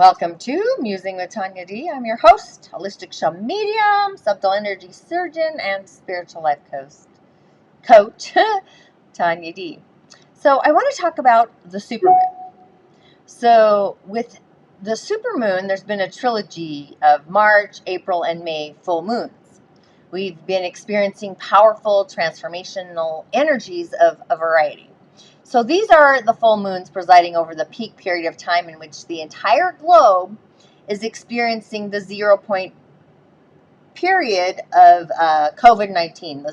Welcome to Musing with Tanya D. I'm your host, holistic shaman medium, subtle energy surgeon, and spiritual life coach, Tanya D. So I want to talk about the supermoon. So with the supermoon, there's been a trilogy of March, April, and May full moons. We've been experiencing powerful transformational energies of a variety. So these are the full moons presiding over the peak period of time in which the entire globe is experiencing the 0 point period of COVID-19.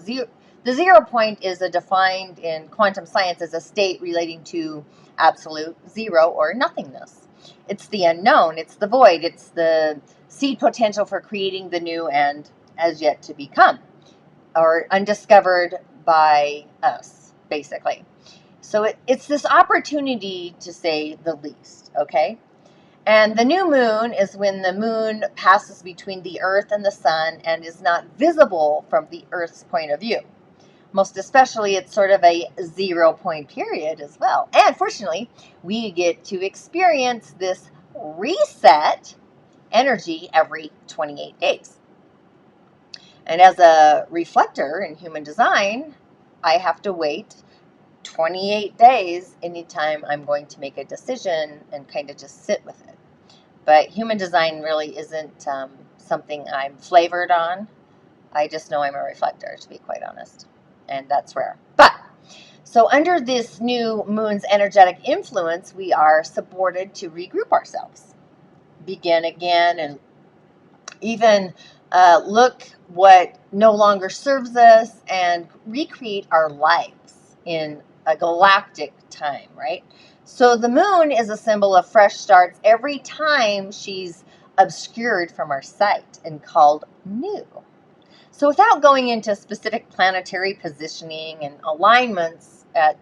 The 0 point is defined in quantum science as a state relating to absolute zero or nothingness. It's the unknown, it's the void, it's the seed potential for creating the new and as yet to become, or undiscovered by us, basically. So it's this opportunity, to say the least, okay? And the new moon is when the moon passes between the earth and the sun and is not visible from the earth's point of view. Most especially, it's sort of a 0 point period as well. And fortunately, we get to experience this reset energy every 28 days. And as a reflector in human design, I have to wait 28 days anytime I'm going to make a decision and kind of just sit with it. But human design really isn't something I'm flavored on. I just know I'm a reflector, to be quite honest. And that's rare. But, so under this new moon's energetic influence, we are supported to regroup ourselves, begin again, and even look what no longer serves us and recreate our lives in a galactic time, right? So the moon is a symbol of fresh starts every time she's obscured from our sight and called new. So without going into specific planetary positioning and alignments at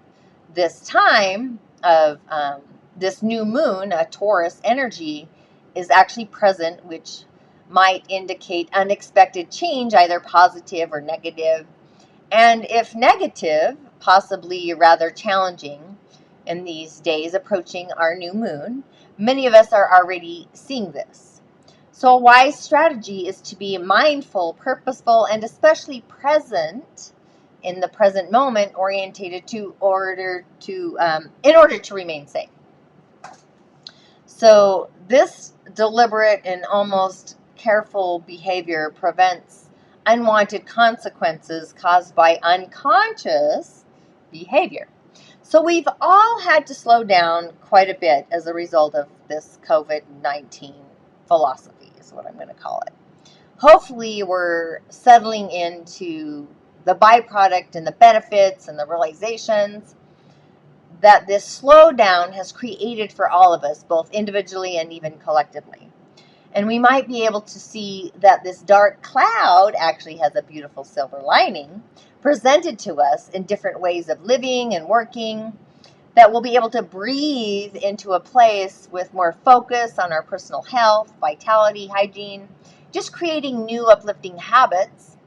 this time of this new moon, a Taurus energy is actually present, which might indicate unexpected change, either positive or negative. And if negative, possibly rather challenging in these days approaching our new moon. Many of us are already seeing this. So a wise strategy is to be mindful, purposeful, and especially present in the present moment, orientated in order to remain safe. So this deliberate and almost careful behavior prevents unwanted consequences caused by unconscious behavior. So we've all had to slow down quite a bit as a result of this COVID-19 philosophy, is what I'm going to call it. Hopefully we're settling into the byproduct and the benefits and the realizations that this slowdown has created for all of us, both individually and even collectively. And we might be able to see that this dark cloud actually has a beautiful silver lining presented to us in different ways of living and working, that we'll be able to breathe into a place with more focus on our personal health, vitality, hygiene, just creating new uplifting habits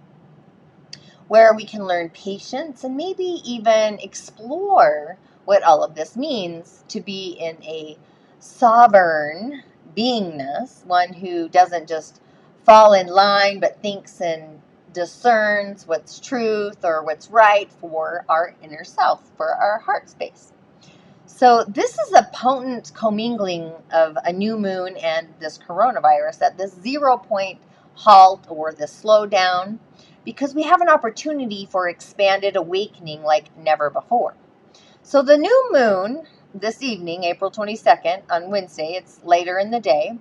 where we can learn patience and maybe even explore what all of this means to be in a sovereign beingness, one who doesn't just fall in line but thinks and discerns what's truth or what's right for our inner self, for our heart space. So this is a potent commingling of a new moon and this coronavirus at this 0 point halt or this slowdown, because we have an opportunity for expanded awakening like never before. So the new moon this evening, April 22nd, on Wednesday, it's later in the day,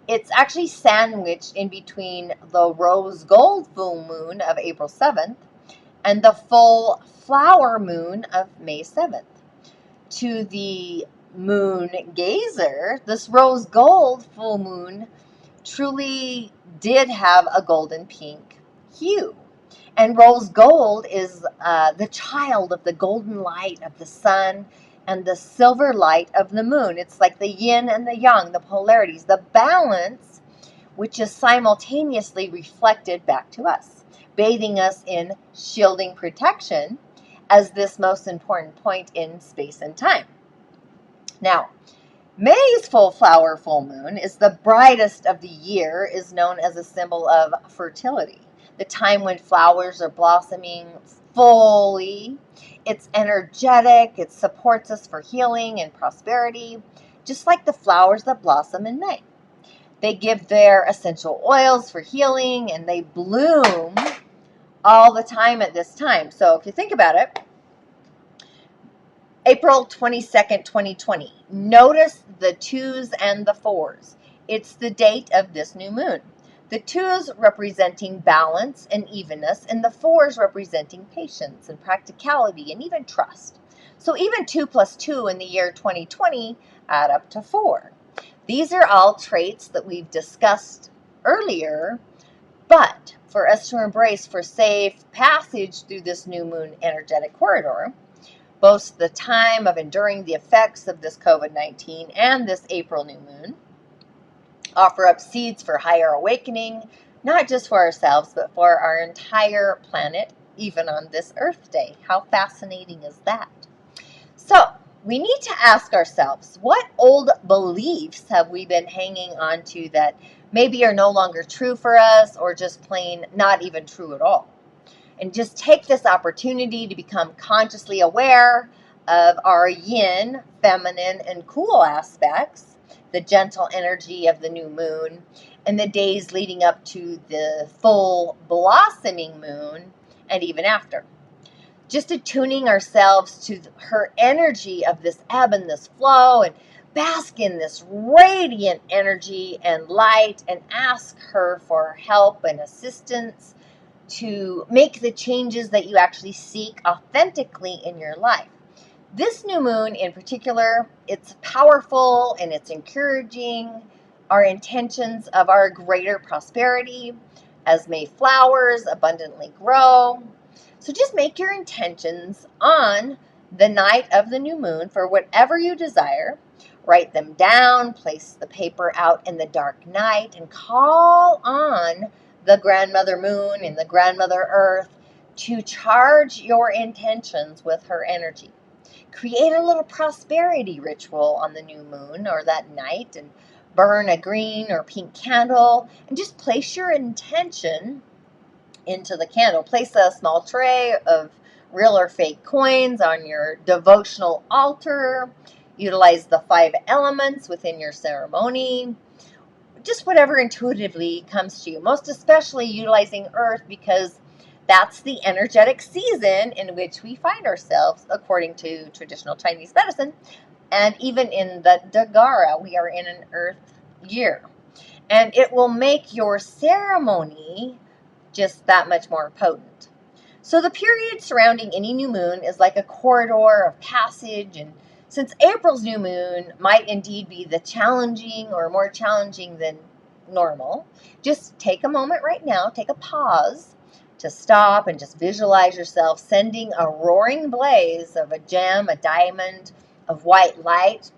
it's actually sandwiched in between the rose gold full moon of April 7th and the full flower moon of May 7th. To the moon gazer, this rose gold full moon truly did have a golden pink hue. And rose gold is the child of the golden light of the sun and the silver light of the moon. It's like the yin and the yang, the polarities, the balance, which is simultaneously reflected back to us, bathing us in shielding protection as this most important point in space and time. Now, May's full flower full moon is the brightest of the year, is known as a symbol of fertility, the time when flowers are blossoming fully. It's energetic, it supports us for healing and prosperity, just like the flowers that blossom in May. They give their essential oils for healing, and they bloom all the time at this time. So if you think about it, April 22nd, 2020. Notice the 2s and the 4s. It's the date of this new moon. The 2s representing balance and evenness, and the 4s representing patience and practicality and even trust. So even 2 plus 2 in the year 2020 add up to 4. These are all traits that we've discussed earlier, but for us to embrace for safe passage through this new moon energetic corridor, both the time of enduring the effects of this COVID-19 and this April new moon, offer up seeds for higher awakening, not just for ourselves, but for our entire planet, even on this Earth Day. How fascinating is that? So, we need to ask ourselves, what old beliefs have we been hanging on to that maybe are no longer true for us, or just plain not even true at all? And just take this opportunity to become consciously aware of our yin, feminine, and cool aspects, the gentle energy of the new moon, and the days leading up to the full blossoming moon, and even after. Just attuning ourselves to her energy of this ebb and this flow, and bask in this radiant energy and light, and ask her for help and assistance to make the changes that you actually seek authentically in your life. This new moon in particular, it's powerful and it's encouraging our intentions of our greater prosperity as May flowers abundantly grow. So just make your intentions on the night of the new moon for whatever you desire. Write them down, place the paper out in the dark night, and call on the grandmother moon and the grandmother earth to charge your intentions with her energy. Create a little prosperity ritual on the new moon or that night, and burn a green or pink candle, and just place your intention into the candle. Place a small tray of real or fake coins on your devotional altar. Utilize the 5 elements within your ceremony. Just whatever intuitively comes to you, most especially utilizing earth, because that's the energetic season in which we find ourselves according to traditional Chinese medicine. And even in the Dagara, we are in an earth year. And it will make your ceremony just that much more potent. So the period surrounding any new moon is like a corridor of passage, and since April's new moon might indeed be the challenging or more challenging than normal, just take a moment right now, take a pause to stop and just visualize yourself sending a roaring blaze of a gem, a diamond of white light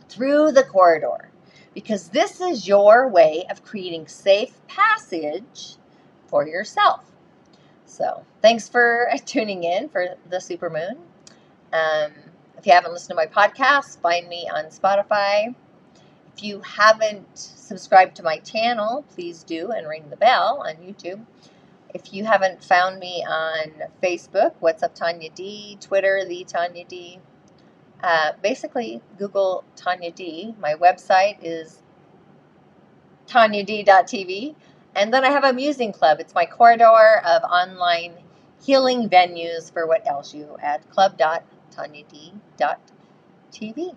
through the corridor, because this is your way of creating safe passage for yourself. So thanks for tuning in for the supermoon. If you haven't listened to my podcast, find me on Spotify. If you haven't subscribed to my channel, please do, and ring the bell on YouTube. If you haven't found me on Facebook, What's Up Tanya D, Twitter, The Tanya D, basically Google Tanya D. My website is tanyad.tv. And then I have a Musing Club. It's my corridor of online healing venues for what else you add. club.tanyad.tv.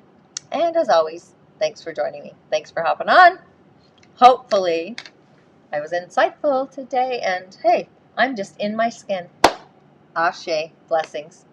And as always, thanks for joining me. Thanks for hopping on. Hopefully, I was insightful today. And hey, I'm just in my skin. Ashe. Blessings.